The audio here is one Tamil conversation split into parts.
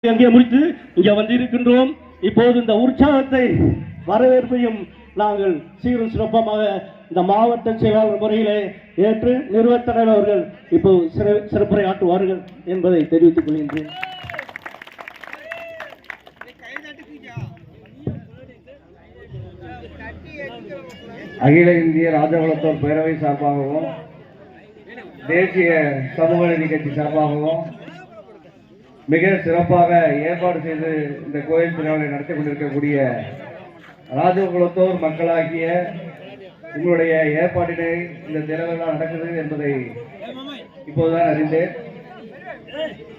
அங்கே முடித்து இங்கே வந்திருக்கின்றோம். இப்போது இந்த உற்சாகத்தை வரவேற்பையும் நாங்கள் சீரும் சிறப்பமாக இந்த மாவட்ட செயலாளர் முறையிலே ஏற்று நிறுவனர் அவர்கள் இப்போ சிறப்புரையாற்றுவார்கள் என்பதை தெரிவித்துக் கொள்கின்றேன். அகில இந்திய ராஜகுலத்தோர் பேரவை சார்பாகவும் தேசிய சமூக நீதி கட்சி சார்பாகவும் மிக சிறப்பாக ஏற்பாடு செய்து இந்த கோயில் திருவிழாவை நடத்தி கொண்டிருக்கக்கூடிய ராஜகுலத்தோர் மக்களாகிய உங்களுடைய ஏற்பாட்டினை இந்த திருவிழா நடக்குது என்பதை இப்போதுதான் அறிந்தேன்.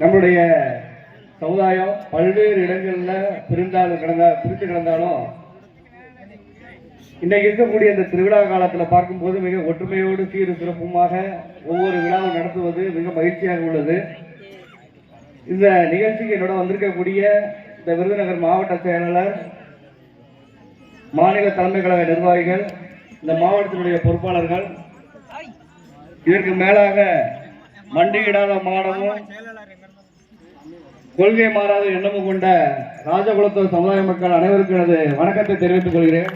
நம்முடைய சமுதாயம் பல்வேறு இடங்களில் பிரித்து கிடந்தாலும் இன்னைக்கு இருக்கக்கூடிய இந்த திருவிழா காலத்தில் பார்க்கும்போது மிக ஒற்றுமையோடு சீரும் சிறப்புமாக ஒவ்வொரு விழாவும் நடத்துவது மிக மகிழ்ச்சியாக உள்ளது. இந்த நிகழ்ச்சிக்கு என்னோட வந்திருக்கக்கூடிய இந்த விருதுநகர் மாவட்ட செயலாளர், மாநில தலைமை கழக நிர்வாகிகள், இந்த மாவட்டத்தினுடைய பொறுப்பாளர்கள், இதற்கு மேலாக மண்டியிடாத மாணவம் கொள்கை மாறாத எண்ணமும் கொண்ட ராஜகுலத்தோர் சமுதாய மக்கள் அனைவருக்கும் எனது வணக்கத்தை தெரிவித்துக் கொள்கிறேன்.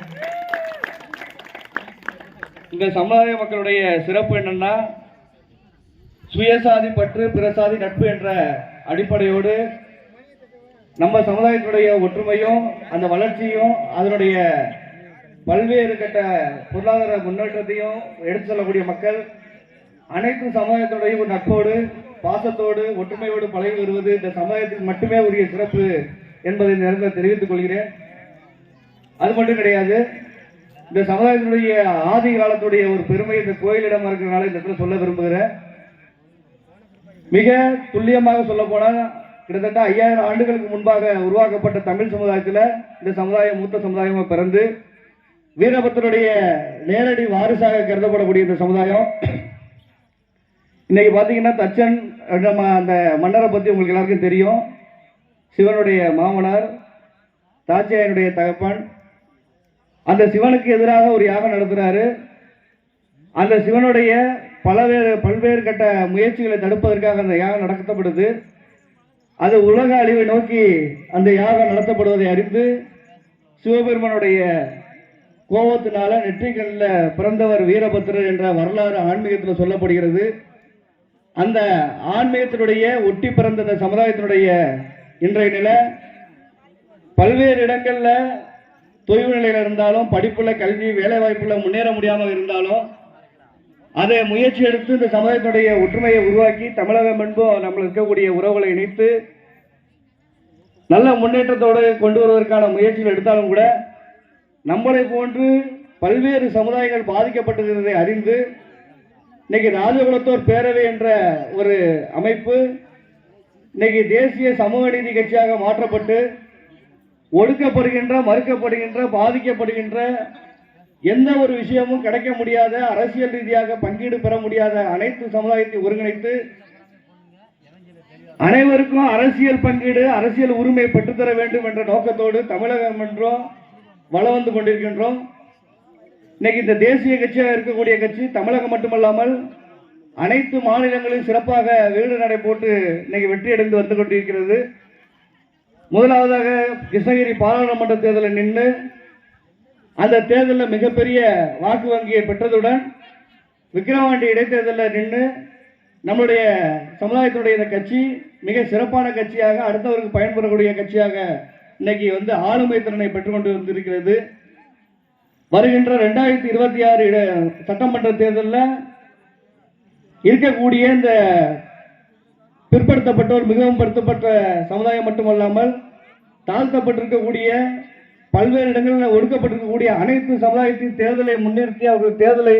இந்த சமுதாய மக்களுடைய சிறப்பு என்னன்னா, சுயசாதி பற்று பிறசாதி நட்பு என்ற அடிப்படையோடு நம்ம சமுதாயத்தினுடைய ஒற்றுமையும் அந்த வளர்ச்சியும் அதனுடைய பல்வேறு கட்ட பொருளாதார முன்னேற்றத்தையும் எடுத்து செல்லக்கூடிய மக்கள் அனைத்து சமுதாயத்தினுடைய ஒரு நட்போடு பாசத்தோடு ஒற்றுமையோடு பழகி வருவது இந்த சமுதாயத்துக்கு மட்டுமே உரிய சிறப்பு என்பதை நேரத்தில் தெரிவித்துக் கொள்கிறேன். அது மட்டும் கிடையாது, இந்த சமுதாயத்தினுடைய ஆதி காலத்துடைய ஒரு பெருமை இந்த கோயிலிடம் இருக்கிறனால இந்த இடத்துல சொல்ல விரும்புகிறேன். மிக துல்லியமாக சொல்ல போனால் கிட்டத்தட்ட 5000 ஆண்டுகளுக்கு முன்பாக உருவாக்கப்பட்ட தமிழ் சமுதாயத்தில் இந்த சமுதாயம் மூத்த சமுதாயமாக பிறந்து வீரபத்திரனுடைய நேரடி வாரிசாக கருதப்படக்கூடிய இந்த சமுதாயம் இன்னைக்கு பார்த்தீங்கன்னா தச்சன் அந்த மன்னரை பற்றி உங்களுக்கு எல்லாருக்கும் தெரியும். சிவனுடைய மாமனார், தாச்சியாயனுடைய தகப்பன். அந்த சிவனுக்கு எதிராக ஒரு யாகம் நடத்துறாரு. அந்த சிவனுடைய பல்வேறு கட்ட முயற்சிகளை தடுப்பதற்காக அந்த யாகம் நடத்தப்படுது. அது உலக அழிவை நோக்கி அந்த யாகம் நடத்தப்படுவதை அறிந்து சிவபெருமனுடைய கோபத்தினால நெற்றிக்கல்லில் பிறந்தவர் வீரபத்திரர் என்ற வரலாறு ஆன்மீகத்தில் சொல்லப்படுகிறது. அந்த ஆன்மீகத்தினுடைய ஒட்டி பிறந்த இந்த சமுதாயத்தினுடைய இன்றைய நிலை பல்வேறு இடங்கள்ல தொய்வு நிலையில் இருந்தாலும், படிப்புல கல்வி வேலை வாய்ப்புல முன்னேற முடியாமல் இருந்தாலும் அதை முயற்சி எடுத்து இந்த சமுதாயத்தினுடைய ஒற்றுமையை உருவாக்கி தமிழகம் என்பும் நம்ம இருக்கக்கூடிய உறவுகளை இணைத்து நல்ல முன்னேற்றத்தோடு கொண்டு வருவதற்கான முயற்சிகள் எடுத்தாலும் கூட நம்மளை போன்று பல்வேறு சமுதாயங்கள் பாதிக்கப்பட்டிருக்கிறதை அறிந்து இன்னைக்கு ராஜகுலத்தோர் பேரவை என்ற ஒரு அமைப்பு இன்னைக்கு தேசிய சமூக நீதி கட்சியாக மாற்றப்பட்டு ஒடுக்கப்படுகின்ற, மறுக்கப்படுகின்ற, பாதிக்கப்படுகின்ற, எந்த ஒரு விஷயமும் கிடைக்க முடியாத, அரசியல் ரீதியாக பங்கீடு பெற முடியாத அனைத்து சமுதாயத்தை ஒருங்கிணைத்து அனைவருக்கும் அரசியல் பங்கீடு, அரசியல் உரிமை பெற்றுத்தர வேண்டும் என்ற நோக்கத்தோடு தமிழகம் என்றும் வளம் வந்து கொண்டிருக்கின்றோம். இன்னைக்கு இந்த தேசிய கட்சியாக இருக்கக்கூடிய கட்சி தமிழகம் மட்டுமல்லாமல் அனைத்து மாநிலங்களிலும் சிறப்பாக வீடு நடை போட்டு இன்னைக்கு வெற்றி அடைந்து வந்து கொண்டிருக்கிறது. முதலாவதாக கிருஷ்ணகிரி பாராளுமன்ற தேர்தலில் நின்று அந்த தேர்தலில் மிகப்பெரிய வாக்கு வங்கியை பெற்றதுடன் விக்கிரவாண்டி இடைத்தேர்தலில் நின்று நம்முடைய சமுதாயத்தினுடைய இந்த கட்சி மிக சிறப்பான கட்சியாக, அடுத்தவருக்கு பயன்படக்கூடிய கட்சியாக இன்னைக்கு வந்து ஆளுமை திறனை பெற்றுக்கொண்டு வந்திருக்கிறது. வருகின்ற 2026 சட்டமன்ற தேர்தலில் இருக்கக்கூடிய இந்த பிற்படுத்தப்பட்டோர், மிகவும் படுத்தப்பட்ட சமுதாயம் மட்டுமல்லாமல் தாழ்த்தப்பட்டிருக்கக்கூடிய பல்வேறு இடங்களில் ஒடுக்கப்பட்டிருக்கக்கூடிய அனைத்து சமுதாயத்தின் தேர்தலை முன்னிறுத்தி அவர்கள் தேர்தலை